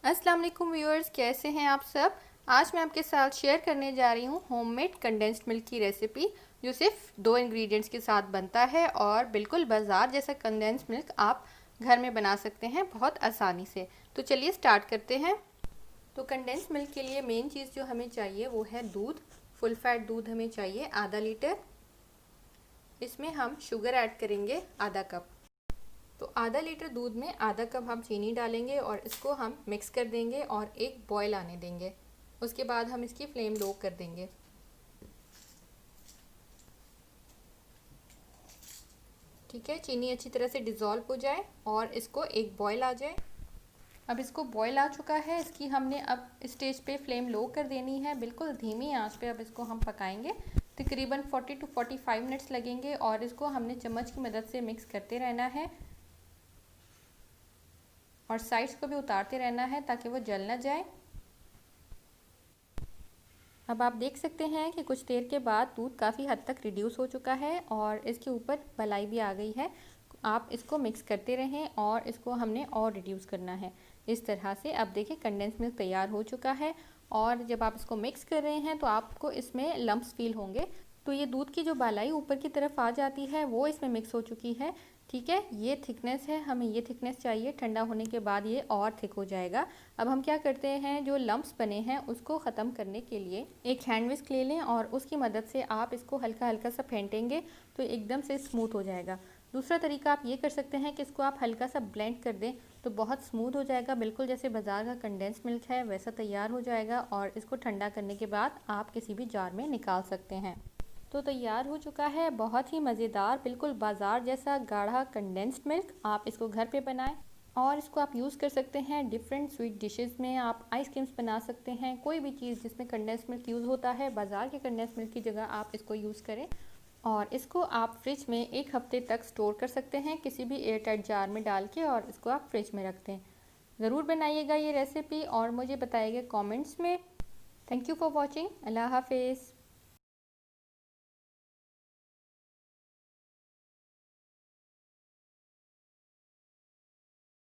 अस्सलाम वालेकुम व्यूअर्स, कैसे हैं आप सब। आज मैं आपके साथ शेयर करने जा रही हूँ होममेड कंडेंस्ड मिल्क की रेसिपी, जो सिर्फ 2 इंग्रेडिएंट्स के साथ बनता है और बिल्कुल बाजार जैसा कंडेंस्ड मिल्क आप घर में बना सकते हैं बहुत आसानी से। तो चलिए स्टार्ट करते हैं। तो कंडेंस्ड मिल्क के लिए मेन चीज़ जो हमें चाहिए वो है दूध। फुल फैट दूध हमें चाहिए आधा लीटर। इसमें हम शुगर ऐड करेंगे आधा कप। तो आधा लीटर दूध में आधा कप हम चीनी डालेंगे और इसको हम मिक्स कर देंगे और एक बॉयल आने देंगे। उसके बाद हम इसकी फ्लेम लो कर देंगे। ठीक है, चीनी अच्छी तरह से डिज़ोल्व हो जाए और इसको एक बॉयल आ जाए। अब इसको बॉयल आ चुका है, इसकी हमने अब स्टेज पे फ्लेम लो कर देनी है। बिल्कुल धीमी आंच पे अब इसको हम पकाएंगे। तकरीबन 40 to 45 मिनट्स लगेंगे और इसको हमने चम्मच की मदद से मिक्स करते रहना है और साइड्स को भी उतारते रहना है ताकि वो जल ना जाए। अब आप देख सकते हैं कि कुछ देर के बाद दूध काफ़ी हद तक रिड्यूस हो चुका है और इसके ऊपर मलाई भी आ गई है। आप इसको मिक्स करते रहें और इसको हमने और रिड्यूस करना है। इस तरह से अब देखिए कंडेंस मिल्क तैयार हो चुका है और जब आप इसको मिक्स कर रहे हैं तो आपको इसमें लम्प्स फील होंगे। तो ये दूध की जो बालाई ऊपर की तरफ आ जाती है वो इसमें मिक्स हो चुकी है। ठीक है, ये थिकनेस है, हमें ये थिकनेस चाहिए। ठंडा होने के बाद ये और थिक हो जाएगा। अब हम क्या करते हैं, जो लम्प्स बने हैं उसको ख़त्म करने के लिए एक हैंड विस्क ले लें और उसकी मदद से आप इसको हल्का हल्का सा फेंटेंगे तो एकदम से स्मूथ हो जाएगा। दूसरा तरीका आप ये कर सकते हैं कि इसको आप हल्का सा ब्लेंड कर दें तो बहुत स्मूथ हो जाएगा। बिल्कुल जैसे बाज़ार का कंडेंस मिल्क है वैसा तैयार हो जाएगा और इसको ठंडा करने के बाद आप किसी भी जार में निकाल सकते हैं। तो तैयार हो चुका है बहुत ही मज़ेदार, बिल्कुल बाज़ार जैसा गाढ़ा कंडेंस्ड मिल्क। आप इसको घर पे बनाएं और इसको आप यूज़ कर सकते हैं डिफरेंट स्वीट डिशेस में। आप आइसक्रीम्स बना सकते हैं, कोई भी चीज़ जिसमें कंडेंस्ड मिल्क यूज़ होता है बाज़ार के कंडेंस्ड मिल्क की जगह आप इसको यूज़ करें और इसको आप फ्रिज में 1 हफ्ते तक स्टोर कर सकते हैं किसी भी एयर टाइट जार में डाल के और इसको आप फ्रिज में रख दें। ज़रूर बनाइएगा ये रेसिपी और मुझे बताइएगा कमेंट्स में। Thank you for watching. अल्लाह हाफिज़।